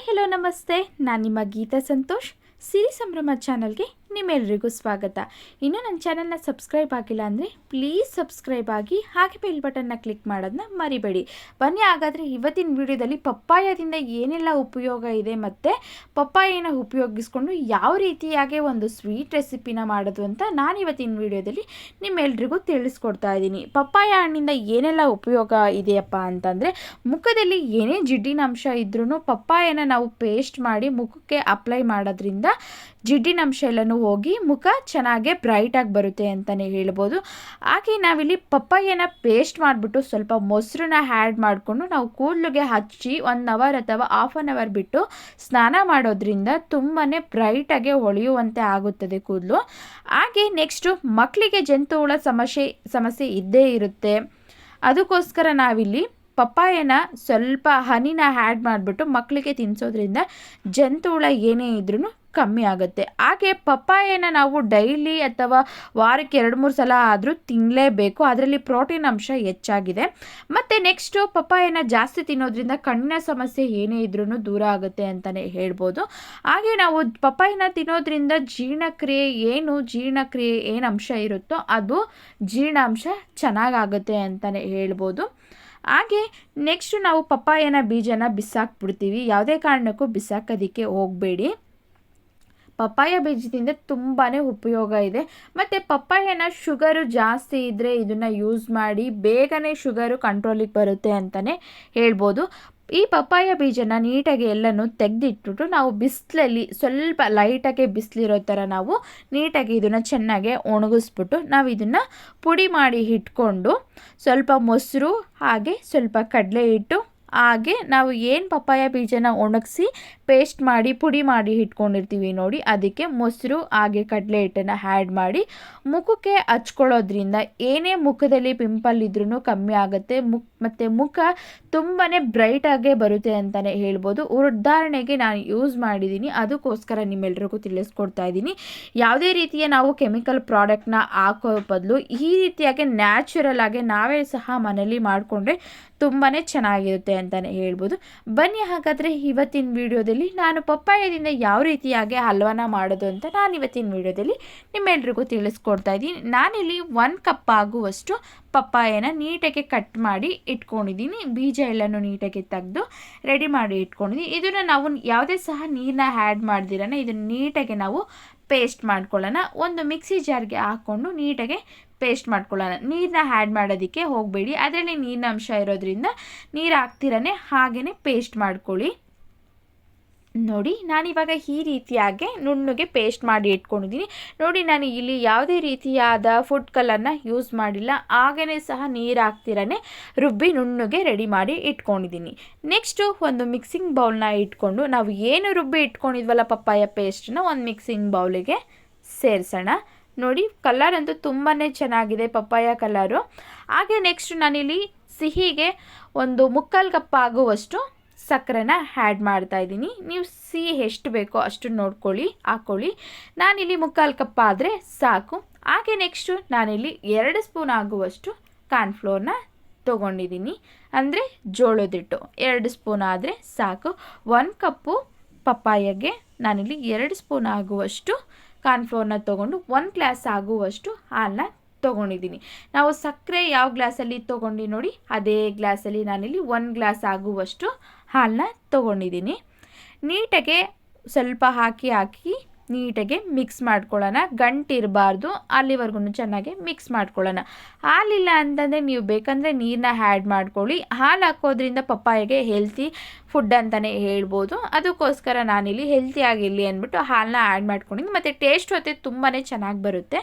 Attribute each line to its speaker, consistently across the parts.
Speaker 1: Hi hello ನಮಸ್ತೆ, ನಾನು ನಿಮ್ಮ ಗೀತಾ ಸಂತೋಷ್. ಸಿರಿ ಸಂಭ್ರಮ ಚಾನಲ್ಗೆ ನಿಮ್ಮೆಲ್ಲರಿಗೂ ಸ್ವಾಗತ. ಇನ್ನೂ ನನ್ನ ಚಾನಲ್ನ ಸಬ್ಸ್ಕ್ರೈಬ್ ಆಗಿಲ್ಲ ಅಂದರೆ ಪ್ಲೀಸ್ ಸಬ್ಸ್ಕ್ರೈಬ್ ಆಗಿ, ಹಾಗೆ ಬೆಲ್ ಬಟನ್ನ ಕ್ಲಿಕ್ ಮಾಡೋದನ್ನ ಮರಿಬೇಡಿ. ಬನ್ನಿ ಹಾಗಾದರೆ ಇವತ್ತಿನ ವಿಡಿಯೋದಲ್ಲಿ ಪಪ್ಪಾಯದಿಂದ ಏನೆಲ್ಲ ಉಪಯೋಗ ಇದೆ ಮತ್ತು ಪಪ್ಪಾಯನ ಉಪಯೋಗಿಸ್ಕೊಂಡು ಯಾವ ರೀತಿಯಾಗಿ ಒಂದು ಸ್ವೀಟ್ ರೆಸಿಪಿನ ಮಾಡೋದು ಅಂತ ನಾನು ಇವತ್ತಿನ ವಿಡಿಯೋದಲ್ಲಿ ನಿಮ್ಮೆಲ್ರಿಗೂ ತಿಳಿಸ್ಕೊಡ್ತಾ ಇದ್ದೀನಿ. ಪಪ್ಪಾಯ ಹಣ್ಣಿಂದ ಏನೆಲ್ಲ ಉಪಯೋಗ ಇದೆಯಪ್ಪ ಅಂತಂದರೆ, ಮುಖದಲ್ಲಿ ಏನೇ ಜಿಡ್ಡಿನ ಅಂಶ ಇದ್ರೂ ಪಪ್ಪಾಯನ ನಾವು ಪೇಸ್ಟ್ ಮಾಡಿ ಮುಖಕ್ಕೆ ಅಪ್ಲೈ ಮಾಡೋದ್ರಿಂದ ಜಿಡ್ಡಿನ ಅಂಶ ಎಲ್ಲನೂ ಹೋಗಿ ಮುಖ ಚೆನ್ನಾಗೆ ಬ್ರೈಟಾಗಿ ಬರುತ್ತೆ ಅಂತಲೇ ಹೇಳ್ಬೋದು. ಹಾಗೆ ನಾವಿಲ್ಲಿ ಪಪ್ಪಾಯನ ಪೇಸ್ಟ್ ಮಾಡಿಬಿಟ್ಟು ಸ್ವಲ್ಪ ಮೊಸರನ್ನ ಆ್ಯಡ್ ಮಾಡಿಕೊಂಡು ನಾವು ಕೂದಲಿಗೆ ಹಚ್ಚಿ 1 ಅವರ್ ಅಥವಾ ಹಾಫ್ ಆನ್ ಅವರ್ ಬಿಟ್ಟು ಸ್ನಾನ ಮಾಡೋದ್ರಿಂದ ತುಂಬಾ ಬ್ರೈಟಾಗಿ ಹೊಳೆಯುವಂತೆ ಆಗುತ್ತದೆ ಕೂದಲು. ಹಾಗೆ ನೆಕ್ಸ್ಟು ಮಕ್ಕಳಿಗೆ ಜಂತು ಹುಳ ಸಮಸ್ಯೆ ಇದ್ದೇ ಇರುತ್ತೆ. ಅದಕ್ಕೋಸ್ಕರ ನಾವಿಲ್ಲಿ ಪಪ್ಪಾಯನ ಸ್ವಲ್ಪ ಹನಿನ ಆ್ಯಡ್ ಮಾಡಿಬಿಟ್ಟು ಮಕ್ಕಳಿಗೆ ತಿನ್ನಿಸೋದ್ರಿಂದ ಜಂತು ಹುಳ ಏನೇ ಇದ್ರೂ ಕಮ್ಮಿ ಆಗುತ್ತೆ. ಹಾಗೆ ಪಪ್ಪಾಯನ ನಾವು ಡೈಲಿ ಅಥವಾ ವಾರಕ್ಕೆ 2-3 ಸಲ ಆದರೂ ತಿನ್ನಲೇಬೇಕು. ಅದರಲ್ಲಿ ಪ್ರೋಟೀನ್ ಅಂಶ ಹೆಚ್ಚಾಗಿದೆ. ಮತ್ತು ನೆಕ್ಸ್ಟು ಪಪ್ಪಾಯನ ಜಾಸ್ತಿ ತಿನ್ನೋದ್ರಿಂದ ಕಣ್ಣಿನ ಸಮಸ್ಯೆ ಏನೇ ಇದ್ರೂ ದೂರ ಆಗುತ್ತೆ ಅಂತಲೇ ಹೇಳ್ಬೋದು. ಹಾಗೆ ನಾವು ಪಪ್ಪಾಯನ ತಿನ್ನೋದ್ರಿಂದ ಜೀರ್ಣಕ್ರಿಯೆ ಏನು ಅಂಶ ಇರುತ್ತೋ ಅದು ಜೀರ್ಣಾಂಶ ಚೆನ್ನಾಗಾಗುತ್ತೆ ಅಂತಲೇ ಹೇಳ್ಬೋದು. ಹಾಗೆ ನೆಕ್ಸ್ಟು ನಾವು ಪಪ್ಪಾಯನ ಬೀಜನ ಬಿಸಾಕ್ಬಿಡ್ತೀವಿ. ಯಾವುದೇ ಕಾರಣಕ್ಕೂ ಬಿಸಾಕೋದಕ್ಕೆ ಹೋಗಬೇಡಿ. ಪಪ್ಪಾಯ ಬೀಜದಿಂದ ತುಂಬಾ ಉಪಯೋಗ ಇದೆ. ಮತ್ತು ಪಪ್ಪಾಯನ ಶುಗರು ಜಾಸ್ತಿ ಇದ್ದರೆ ಇದನ್ನು ಯೂಸ್ ಮಾಡಿ ಬೇಗನೆ ಶುಗರು ಕಂಟ್ರೋಲಿಗೆ ಬರುತ್ತೆ ಅಂತಲೇ ಹೇಳ್ಬೋದು. ಈ ಪಪ್ಪಾಯ ಬೀಜನ ನೀಟಾಗಿ ಎಲ್ಲನೂ ತೆಗೆದಿಟ್ಬಿಟ್ಟು ನಾವು ಬಿಸಿಲಲ್ಲಿ ಸ್ವಲ್ಪ ಲೈಟಾಗಿ ಬಿಸಿಲಿರೋ ಥರ ನಾವು ನೀಟಾಗಿ ಇದನ್ನು ಚೆನ್ನಾಗಿ ಒಣಗಿಸ್ಬಿಟ್ಟು ನಾವು ಇದನ್ನು ಪುಡಿ ಮಾಡಿ ಇಟ್ಕೊಂಡು ಸ್ವಲ್ಪ ಮೊಸರು ಹಾಗೆ ಸ್ವಲ್ಪ ಕಡಲೆ ಹಿಟ್ಟು ಹಾಗೆ ನಾವು ಏನು ಪಪ್ಪಾಯ ಬೀಜನ ಒಣಗಿಸಿ ಪೇಸ್ಟ್ ಮಾಡಿ ಪುಡಿ ಮಾಡಿ ಇಟ್ಕೊಂಡಿರ್ತೀವಿ ನೋಡಿ, ಅದಕ್ಕೆ ಮೊಸರು ಹಾಗೆ ಕಡಲೆ ಹಿಟ್ಟನ್ನು ಆ್ಯಡ್ ಮಾಡಿ ಮುಖಕ್ಕೆ ಹಚ್ಕೊಳ್ಳೋದ್ರಿಂದ ಏನೇ ಮುಖದಲ್ಲಿ ಪಿಂಪಲ್ ಇದ್ರೂ ಕಮ್ಮಿ ಆಗುತ್ತೆ. ಮತ್ತು ಮುಖ ತುಂಬಾ ಬ್ರೈಟಾಗೇ ಬರುತ್ತೆ ಅಂತಲೇ ಹೇಳ್ಬೋದು. ಉದಾಹರಣೆಗೆ ನಾನು ಯೂಸ್ ಮಾಡಿದ್ದೀನಿ, ಅದಕ್ಕೋಸ್ಕರ ನಿಮ್ಮೆಲ್ರಿಗೂ ತಿಳಿಸ್ಕೊಡ್ತಾ ಇದ್ದೀನಿ. ಯಾವುದೇ ರೀತಿಯ ನಾವು ಕೆಮಿಕಲ್ ಪ್ರಾಡಕ್ಟ್ನ ಹಾಕೋ ಬದಲು ಈ ರೀತಿಯಾಗಿ ನ್ಯಾಚುರಲ್ ಆಗಿ ನಾವೇ ಸಹ ಮನೇಲಿ ಮಾಡಿಕೊಂಡ್ರೆ ತುಂಬಾ ಚೆನ್ನಾಗಿರುತ್ತೆ ಅಂತಲೇ ಹೇಳ್ಬೋದು. ಬನ್ನಿ ಹಾಗಾದರೆ ಇವತ್ತಿನ ವಿಡಿಯೋದಲ್ಲಿ ನಾನು ಪಪ್ಪಾಯದಿಂದ ಯಾವ ರೀತಿಯಾಗಿ ಹಲ್ವಾನ ಮಾಡೋದು ಅಂತ ನಾನು ಇವತ್ತಿನ ವಿಡಿಯೋದಲ್ಲಿ ನಿಮ್ಮೆಲ್ರಿಗೂ ತಿಳಿಸ್ಕೊಡ್ತಾ ಇದ್ದೀನಿ. ನಾನಿಲ್ಲಿ 1 ಕಪ್ ಆಗುವಷ್ಟು ಪಪ್ಪಾಯನ ನೀಟಾಗಿ ಕಟ್ ಮಾಡಿ ಇಟ್ಕೊಂಡಿದ್ದೀನಿ. ಬೀಜ ಎಲ್ಲನೂ ನೀಟಾಗಿ ತೆಗೆದು ರೆಡಿ ಮಾಡಿ ಇಟ್ಕೊಂಡಿದ್ದೀನಿ. ಇದನ್ನು ನಾವು ಯಾವುದೇ ಸಹ ನೀರನ್ನ ಆ್ಯಡ್ ಮಾಡ್ದಿರನ ಇದನ್ನು ನೀಟಾಗಿ ನಾವು ಪೇಸ್ಟ್ ಮಾಡ್ಕೊಳ್ಳೋಣ. ಒಂದು ಮಿಕ್ಸಿ ಜಾರ್ಗೆ ಹಾಕ್ಕೊಂಡು ನೀಟಾಗಿ ಪೇಸ್ಟ್ ಮಾಡ್ಕೊಳ್ಳೋಣ. ನೀರನ್ನ ಆ್ಯಡ್ ಮಾಡೋದಕ್ಕೆ ಹೋಗಬೇಡಿ, ಅದರಲ್ಲಿ ನೀರಿನ ಅಂಶ ಇರೋದ್ರಿಂದ ನೀರು ಹಾಕ್ತಿರನೇ ಹಾಗೇ ಪೇಸ್ಟ್ ಮಾಡ್ಕೊಳ್ಳಿ. ನೋಡಿ, ನಾನಿವಾಗ ಈ ರೀತಿಯಾಗಿ ನುಣ್ಣಗೆ ಪೇಸ್ಟ್ ಮಾಡಿ ಇಟ್ಕೊಂಡಿದ್ದೀನಿ. ನೋಡಿ, ನಾನು ಇಲ್ಲಿ ಯಾವುದೇ ರೀತಿಯಾದ ಫುಡ್ ಕಲರ್ನ ಯೂಸ್ ಮಾಡಿಲ್ಲ, ಹಾಗೇ ಸಹ ನೀರು ಹಾಕ್ತಿರನೇ ರುಬ್ಬಿ ನುಣ್ಣಗೆ ರೆಡಿ ಮಾಡಿ ಇಟ್ಕೊಂಡಿದ್ದೀನಿ. ನೆಕ್ಸ್ಟು ಒಂದು ಮಿಕ್ಸಿಂಗ್ ಬೌಲ್ನ ಇಟ್ಕೊಂಡು ನಾವು ಏನು ರುಬ್ಬಿ ಇಟ್ಕೊಂಡಿದ್ವಲ್ಲ ಪಪ್ಪಾಯ ಪೇಸ್ಟನ್ನ ಒಂದು ಮಿಕ್ಸಿಂಗ್ ಬೌಲಿಗೆ ಸೇರಿಸೋಣ. ನೋಡಿ, ಕಲರ್ ಅಂತೂ ತುಂಬಾ ಚೆನ್ನಾಗಿದೆ ಪಪ್ಪಾಯ ಕಲರು. ಹಾಗೆ ನೆಕ್ಸ್ಟ್ ನಾನಿಲ್ಲಿ ಸಿಹಿಗೆ ಒಂದು 3/4 ಕಪ್ ಆಗುವಷ್ಟು ಸಕ್ಕರೆನ ಆ್ಯಡ್ ಮಾಡ್ತಾಯಿದ್ದೀನಿ. ನೀವು ಸಿಹಿ ಎಷ್ಟು ಬೇಕೋ ಅಷ್ಟು ನೋಡ್ಕೊಳ್ಳಿ, ಹಾಕ್ಕೊಳ್ಳಿ. ನಾನಿಲ್ಲಿ 3/4 ಕಪ್ ಆದರೆ ಸಾಕು. ಹಾಗೆ ನೆಕ್ಸ್ಟು ನಾನಿಲ್ಲಿ 2 ಸ್ಪೂನ್ ಆಗುವಷ್ಟು ಕಾರ್ನ್ಫ್ಲೋರ್ನ ತೊಗೊಂಡಿದ್ದೀನಿ, ಅಂದರೆ ಜೋಳದ ಹಿಟ್ಟು 2 ಸ್ಪೂನ್ ಆದರೆ ಸಾಕು. 1 ಕಪ್ಪು ಪಪ್ಪಾಯಗೆ ನಾನಿಲ್ಲಿ 2 ಸ್ಪೂನ್ ಆಗುವಷ್ಟು ಕಾರ್ನ್ಫ್ಲೋರ್ನ ತೊಗೊಂಡು 1 ಗ್ಲಾಸ್ ಆಗುವಷ್ಟು ಹಾಲನ್ನ ತೊಗೊಂಡಿದ್ದೀನಿ. ನಾವು ಸಕ್ಕರೆ ಯಾವ ಗ್ಲಾಸಲ್ಲಿ ತೊಗೊಂಡು ನೋಡಿ ಅದೇ ಗ್ಲಾಸಲ್ಲಿ ನಾನಿಲ್ಲಿ 1 ಗ್ಲಾಸ್ ಆಗುವಷ್ಟು ಹಾಲನ್ನ ತೊಗೊಂಡಿದ್ದೀನಿ. ನೀಟಾಗೆ ಸ್ವಲ್ಪ ಹಾಕಿ ನೀಟಾಗಿ ಮಿಕ್ಸ್ ಮಾಡ್ಕೊಳ್ಳೋಣ. ಗಂಟಿರಬಾರ್ದು, ಅಲ್ಲಿವರೆಗೂ ಚೆನ್ನಾಗಿ ಮಿಕ್ಸ್ ಮಾಡ್ಕೊಳ್ಳೋಣ. ಹಾಲಿಲ್ಲ ಅಂತಂದರೆ ನೀವು ಬೇಕಂದರೆ ನೀರನ್ನ ಆ್ಯಡ್ ಮಾಡ್ಕೊಳ್ಳಿ. ಹಾಲು ಹಾಕೋದ್ರಿಂದ ಪಪ್ಪಾಯಗೆ ಹೆಲ್ತಿ ಫುಡ್ ಅಂತಲೇ ಹೇಳ್ಬೋದು. ಅದಕ್ಕೋಸ್ಕರ ನಾನಿಲ್ಲಿ ಹೆಲ್ತಿಯಾಗಿರಲಿ ಅಂದ್ಬಿಟ್ಟು ಹಾಲನ್ನ ಆ್ಯಡ್ ಮಾಡ್ಕೊಂಡಿದ್ದೀನಿ. ಮತ್ತು ಟೇಸ್ಟ್ ಹೊತ್ತೆ ತುಂಬಾ ಚೆನ್ನಾಗಿ ಬರುತ್ತೆ.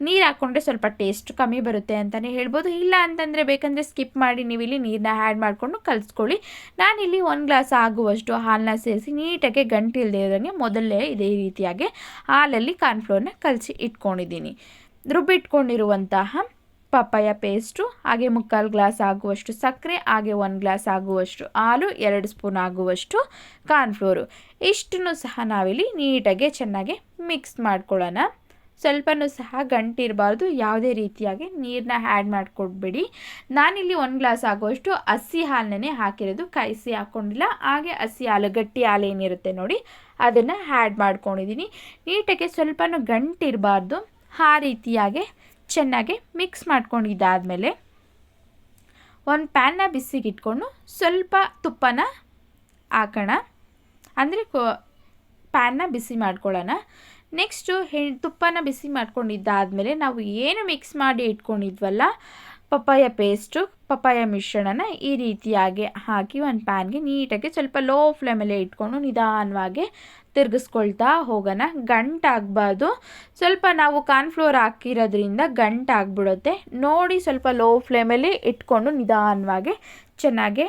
Speaker 1: ನೀರು ಹಾಕ್ಕೊಂಡ್ರೆ ಸ್ವಲ್ಪ ಟೇಸ್ಟ್ ಕಮ್ಮಿ ಬರುತ್ತೆ ಅಂತಲೇ ಹೇಳ್ಬೋದು. ಇಲ್ಲ ಅಂತಂದರೆ ಬೇಕಂದರೆ ಸ್ಕಿಪ್ ಮಾಡಿ ನೀವಿಲ್ಲಿ ನೀರನ್ನ ಆ್ಯಡ್ ಮಾಡಿಕೊಂಡು ಕಲಿಸ್ಕೊಳ್ಳಿ. ನಾನಿಲ್ಲಿ 1 ಗ್ಲಾಸ್ ಆಗುವಷ್ಟು ಹಾಲನ್ನ ಸೇರಿಸಿ ನೀಟಾಗಿ ಗಂಟು ಇಲ್ಲದೆ ಇರೋಂಗೆ ಮೊದಲೇ ಇದೇ ರೀತಿಯಾಗಿ ಹಾಲಲ್ಲಿ ಕಾರ್ನ್ಫ್ಲೋರ್ನ ಕಲಸಿ ಇಟ್ಕೊಂಡಿದ್ದೀನಿ. ರುಬ್ಬಿಟ್ಕೊಂಡಿರುವಂತಹ ಪಪ್ಪಾಯ ಪೇಸ್ಟು ಹಾಗೆ 3/4 ಗ್ಲಾಸ್ ಆಗುವಷ್ಟು ಸಕ್ಕರೆ ಹಾಗೆ 1 ಗ್ಲಾಸ್ ಆಗುವಷ್ಟು ಹಾಲು 2 ಸ್ಪೂನ್ ಆಗುವಷ್ಟು ಕಾರ್ನ್ಫ್ಲೋರು ಇಷ್ಟನ್ನು ಸಹ ನಾವಿಲ್ಲಿ ನೀಟಾಗಿ ಚೆನ್ನಾಗಿ ಮಿಕ್ಸ್ ಮಾಡ್ಕೊಳ್ಳೋಣ. ಸ್ವಲ್ಪನೂ ಸಹ ಗಂಟಿರಬಾರ್ದು. ಯಾವುದೇ ರೀತಿಯಾಗಿ ನೀರನ್ನ ಆ್ಯಡ್ ಮಾಡಿಕೊಡ್ಬೇಡಿ. ನಾನಿಲ್ಲಿ 1 ಗ್ಲಾಸ್ ಆಗುವಷ್ಟು ಹಸಿ ಹಾಲನ್ನೇ ಹಾಕಿರೋದು, ಕಾಯಿಸಿ ಹಾಕ್ಕೊಂಡಿಲ್ಲ. ಹಾಗೆ ಹಸಿ ಹಾಲು, ಗಟ್ಟಿ ಹಾಲು ಏನಿರುತ್ತೆ ನೋಡಿ, ಅದನ್ನು ಆ್ಯಡ್ ಮಾಡ್ಕೊಂಡಿದ್ದೀನಿ. ನೀಟಾಗಿ ಸ್ವಲ್ಪನೂ ಗಂಟಿರಬಾರ್ದು, ಆ ರೀತಿಯಾಗಿ ಚೆನ್ನಾಗಿ ಮಿಕ್ಸ್ ಮಾಡ್ಕೊಂಡಿದ್ದಾದಮೇಲೆ ಒಂದು ಪ್ಯಾನ್ನ ಬಿಸಿಗೆ ಇಟ್ಕೊಂಡು ಸ್ವಲ್ಪ ತುಪ್ಪನ ಹಾಕೋಣ. ಅಂದರೆ ಪ್ಯಾನ್ನ ಬಿಸಿ ಮಾಡ್ಕೊಳ್ಳೋಣ. ನೆಕ್ಸ್ಟು ತುಪ್ಪನ ಬಿಸಿ ಮಾಡ್ಕೊಂಡಿದ್ದಾದಮೇಲೆ ನಾವು ಏನು ಮಿಕ್ಸ್ ಮಾಡಿ ಇಟ್ಕೊಂಡಿದ್ವಲ್ಲ ಪಪ್ಪಾಯ ಪೇಸ್ಟು, ಪಪ್ಪಾಯ ಮಿಶ್ರಣನ ಈ ರೀತಿಯಾಗಿ ಹಾಕಿ ಒಂದು ಪ್ಯಾನ್ಗೆ ನೀಟಾಗಿ ಸ್ವಲ್ಪ ಲೋ ಫ್ಲೇಮಲ್ಲೇ ಇಟ್ಕೊಂಡು ನಿಧಾನವಾಗಿ ತಿರುಗಿಸ್ಕೊಳ್ತಾ ಹೋಗೋಣ. ಗಂಟಾಗಬಾರ್ದು. ಸ್ವಲ್ಪ ನಾವು ಕಾರ್ನ್ಫ್ಲೋರ್ ಹಾಕಿರೋದ್ರಿಂದ ಗಂಟಾಗ್ಬಿಡುತ್ತೆ ನೋಡಿ. ಸ್ವಲ್ಪ ಲೋ ಫ್ಲೇಮಲ್ಲಿ ಇಟ್ಕೊಂಡು ನಿಧಾನವಾಗಿ ಚೆನ್ನಾಗಿ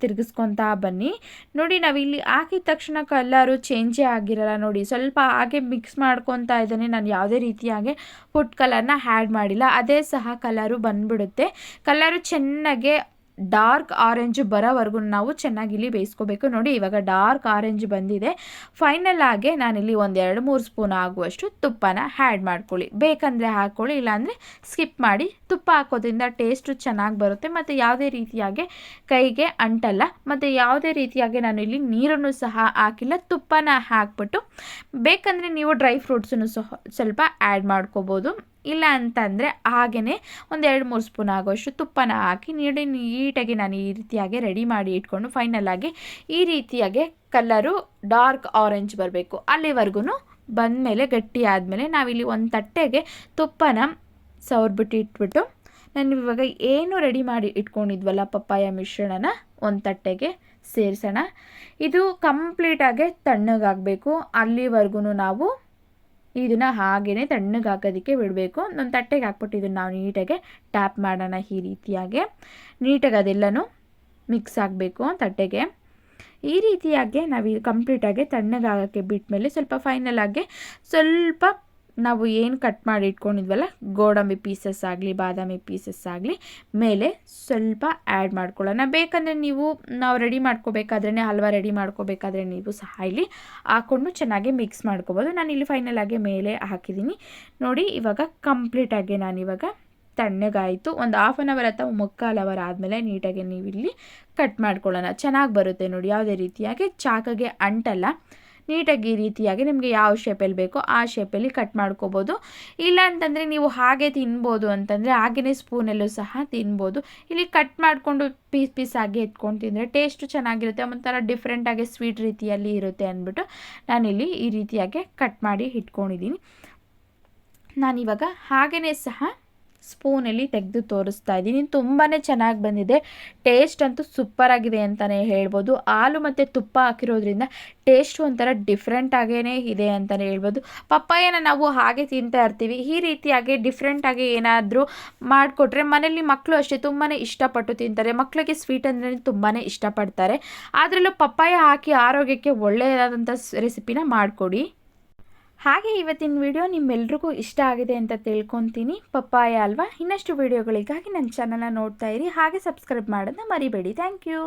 Speaker 1: ತಿರುಗಿಸ್ಕೊತಾ ಬನ್ನಿ. ನೋಡಿ, ನಾವಿಲ್ಲಿ ಹಾಕಿದ ತಕ್ಷಣ ಕಲರು ಚೇಂಜೇ ಆಗಿರಲ್ಲ ನೋಡಿ. ಸ್ವಲ್ಪ ಹಾಗೆ ಮಿಕ್ಸ್ ಮಾಡ್ಕೊತಾ ಇದ್ದಾನೆ. ನಾನು ಯಾವುದೇ ರೀತಿಯಾಗಿ ಫುಡ್ ಕಲರ್ನ ಆ್ಯಡ್ ಮಾಡಿಲ್ಲ. ಅದೇ ಸಹ ಕಲರು ಬಂದ್ಬಿಡುತ್ತೆ. ಕಲರು ಚೆನ್ನಾಗೆ ಡಾರ್ಕ್ ಆರೆಂಜ್ ಬರೋವರೆಗೂ ನಾವು ಚೆನ್ನಾಗಿ ಇಲ್ಲಿ ಬೇಯಿಸ್ಕೋಬೇಕು. ನೋಡಿ, ಇವಾಗ ಡಾರ್ಕ್ ಆರೆಂಜ್ ಬಂದಿದೆ. ಫೈನಲ್ ಆಗಿ ನಾನಿಲ್ಲಿ ಒಂದು 2-3 ಸ್ಪೂನ್ ಆಗುವಷ್ಟು ತುಪ್ಪನ ಆ್ಯಡ್ ಮಾಡ್ಕೊಳ್ಳಿ. ಬೇಕಂದರೆ ಹಾಕ್ಕೊಳ್ಳಿ, ಇಲ್ಲಾಂದರೆ ಸ್ಕಿಪ್ ಮಾಡಿ. ತುಪ್ಪ ಹಾಕೋದ್ರಿಂದ ಟೇಸ್ಟು ಚೆನ್ನಾಗಿ ಬರುತ್ತೆ ಮತ್ತು ಯಾವುದೇ ರೀತಿಯಾಗಿ ಕೈಗೆ ಅಂಟಲ್ಲ. ಮತ್ತು ಯಾವುದೇ ರೀತಿಯಾಗಿ ನಾನು ಇಲ್ಲಿ ನೀರನ್ನು ಸಹ ಹಾಕಿಲ್ಲ. ತುಪ್ಪನ ಹಾಕ್ಬಿಟ್ಟು ಬೇಕಂದರೆ ನೀವು ಡ್ರೈ ಫ್ರೂಟ್ಸನ್ನು ಸಹ ಸ್ವಲ್ಪ ಆ್ಯಡ್ ಮಾಡ್ಕೋಬೋದು. ಇಲ್ಲ ಅಂತಂದರೆ ಹಾಗೆಯೇ ಒಂದು 2-3 ಸ್ಪೂನ್ ಆಗೋಷ್ಟು ತುಪ್ಪನ ಹಾಕಿ ನೀಟಾಗಿ ನಾನು ಈ ರೀತಿಯಾಗಿ ರೆಡಿ ಮಾಡಿ ಇಟ್ಕೊಂಡು ಫೈನಲ್ ಆಗಿ ಈ ರೀತಿಯಾಗಿ ಕಲರು ಡಾರ್ಕ್ ಆರೆಂಜ್ ಬರಬೇಕು. ಅಲ್ಲಿವರೆಗೂ ಬಂದಮೇಲೆ ಗಟ್ಟಿ ಆದಮೇಲೆ ನಾವಿಲ್ಲಿ ಒಂದು ತಟ್ಟೆಗೆ ತುಪ್ಪನ ಸವರ್ಬಿಟ್ಟು ಇಟ್ಬಿಟ್ಟು ನಾನು ಇವಾಗ ಏನು ರೆಡಿ ಮಾಡಿ ಇಟ್ಕೊಂಡಿದ್ವಲ್ಲ ಪಪ್ಪಾಯ ಮಿಶ್ರಣನ ಒಂದು ತಟ್ಟೆಗೆ ಸೇರಿಸೋಣ. ಇದು ಕಂಪ್ಲೀಟಾಗಿ ತಣ್ಣಗಾಗಬೇಕು. ಅಲ್ಲಿವರೆಗೂ ನಾವು ಇದನ್ನು ಹಾಗೇ ತಣ್ಣಗೆ ಹಾಕೋದಕ್ಕೆ ಬಿಡಬೇಕು. ಒಂದು ತಟ್ಟೆಗೆ ಹಾಕ್ಬಿಟ್ಟು ಇದನ್ನು ನಾವು ನೀಟಾಗಿ ಟ್ಯಾಪ್ ಮಾಡೋಣ. ಈ ರೀತಿಯಾಗಿ ನೀಟಾಗಿ ಅದೆಲ್ಲನೂ ಮಿಕ್ಸ್ ಆಗಬೇಕು ತಟ್ಟೆಗೆ. ಈ ರೀತಿಯಾಗಿ ನಾವು ಕಂಪ್ಲೀಟಾಗಿ ತಣ್ಣಗಾಗೋಕ್ಕೆ ಬಿಟ್ಮೇಲೆ ಸ್ವಲ್ಪ ಫೈನಲ್ ಆಗಿ ಸ್ವಲ್ಪ ನಾವು ಏನು ಕಟ್ ಮಾಡಿ ಇಟ್ಕೊಂಡಿದ್ವಲ್ಲ ಗೋಡಂಬಿ ಪೀಸಸ್ ಆಗಲಿ ಬಾದಾಮಿ ಪೀಸಸ್ ಆಗಲಿ ಮೇಲೆ ಸ್ವಲ್ಪ ಆ್ಯಡ್ ಮಾಡ್ಕೊಳ್ಳೋಣ. ಬೇಕಂದರೆ ನಾವು ರೆಡಿ ಮಾಡ್ಕೋಬೇಕಾದ್ರೇ ಹಲ್ವಾ ರೆಡಿ ಮಾಡ್ಕೋಬೇಕಾದ್ರೆ ನೀವು ಸಹ ಇಲ್ಲಿ ಹಾಕ್ಕೊಂಡು ಚೆನ್ನಾಗಿ ಮಿಕ್ಸ್ ಮಾಡ್ಕೋಬೋದು. ನಾನು ಇಲ್ಲಿ ಫೈನಲ್ ಆಗಿ ಮೇಲೆ ಹಾಕಿದ್ದೀನಿ ನೋಡಿ. ಇವಾಗ ಕಂಪ್ಲೀಟಾಗಿ ನಾನಿವಾಗ ತಣ್ಣಗಾಯಿತು. ಒಂದು 1/2 ಅವರ್ ಅಥವಾ 3/4 ಅವರ್ ಆದಮೇಲೆ ನೀಟಾಗಿ ನೀವು ಇಲ್ಲಿ ಕಟ್ ಮಾಡ್ಕೊಳ್ಳೋಣ. ಚೆನ್ನಾಗಿ ಬರುತ್ತೆ ನೋಡಿ. ಯಾವುದೇ ರೀತಿಯಾಗಿ ಚಾಕಿಗೆ ಅಂಟಲ್ಲ. ನೀಟಾಗಿ ಈ ರೀತಿಯಾಗಿ ನಿಮಗೆ ಯಾವ ಶೇಪಲ್ಲಿ ಬೇಕೋ ಆ ಶೇಪಲ್ಲಿ ಕಟ್ ಮಾಡ್ಕೋಬೋದು. ಇಲ್ಲ ಅಂತಂದರೆ ನೀವು ಹಾಗೆ ತಿನ್ಬೋದು ಅಂತಂದರೆ ಹಾಗೆಯೇ ಸ್ಪೂನಲ್ಲೂ ಸಹ ತಿನ್ಬೋದು. ಇಲ್ಲಿ ಕಟ್ ಮಾಡಿಕೊಂಡು ಪೀಸ್ ಆಗಿ ಎತ್ಕೊಂಡು ತಿಂದರೆ ಟೇಸ್ಟು ಚೆನ್ನಾಗಿರುತ್ತೆ. ಒಂಥರ ಡಿಫ್ರೆಂಟಾಗಿ ಸ್ವೀಟ್ ರೀತಿಯಲ್ಲಿ ಇರುತ್ತೆ ಅಂದ್ಬಿಟ್ಟು ನಾನಿಲ್ಲಿ ಈ ರೀತಿಯಾಗಿ ಕಟ್ ಮಾಡಿ ಇಟ್ಕೊಂಡಿದ್ದೀನಿ. ನಾನಿವಾಗ ಹಾಗೆಯೇ ಸಹ ಸ್ಪೂನಲ್ಲಿ ತೆಗೆದು ತೋರಿಸ್ತಾ ಇದ್ದೀನಿ. ತುಂಬಾ ಚೆನ್ನಾಗಿ ಬಂದಿದೆ. ಟೇಸ್ಟ್ ಅಂತೂ ಸೂಪರಾಗಿದೆ ಅಂತಲೇ ಹೇಳ್ಬೋದು. ಹಾಲು ಮತ್ತು ತುಪ್ಪ ಹಾಕಿರೋದ್ರಿಂದ ಟೇಸ್ಟು ಒಂಥರ ಡಿಫ್ರೆಂಟಾಗೇ ಇದೆ ಅಂತಲೇ ಹೇಳ್ಬೋದು. ಪಪ್ಪಾಯನ ನಾವು ಹಾಗೆ ತಿಂತಾ ಇರ್ತೀವಿ. ಈ ರೀತಿಯಾಗಿ ಡಿಫ್ರೆಂಟಾಗಿ ಏನಾದರೂ ಮಾಡಿಕೊಟ್ರೆ ಮನೇಲಿ ಮಕ್ಕಳು ಅಷ್ಟೇ ತುಂಬಾ ಇಷ್ಟಪಟ್ಟು ತಿಂತಾರೆ. ಮಕ್ಕಳಿಗೆ ಸ್ವೀಟ್ ಅಂದರೆ ತುಂಬಾ ಇಷ್ಟಪಡ್ತಾರೆ. ಅದರಲ್ಲೂ ಪಪ್ಪಾಯ ಹಾಕಿ ಆರೋಗ್ಯಕ್ಕೆ ಒಳ್ಳೆಯದಾದಂಥ ರೆಸಿಪಿನ ಮಾಡಿಕೊಡಿ. ಹಾಗೆ ಇವತ್ತಿನ ವಿಡಿಯೋ ನಿಮ್ಮೆಲ್ರಿಗೂ ಇಷ್ಟ ಆಗಿದೆ ಅಂತ ತಿಳ್ಕೊತೀನಿ. ಪಪ್ಪಾಯ ಅಲ್ವಾ. ಇನ್ನಷ್ಟು ವಿಡಿಯೋಗಳಿಗಾಗಿ ನನ್ನ ಚಾನಲ್ನ ನೋಡ್ತಾ ಇರಿ. ಹಾಗೆ ಸಬ್ಸ್ಕ್ರೈಬ್ ಮಾಡೋದನ್ನ ಮರಿಬೇಡಿ. Thank you.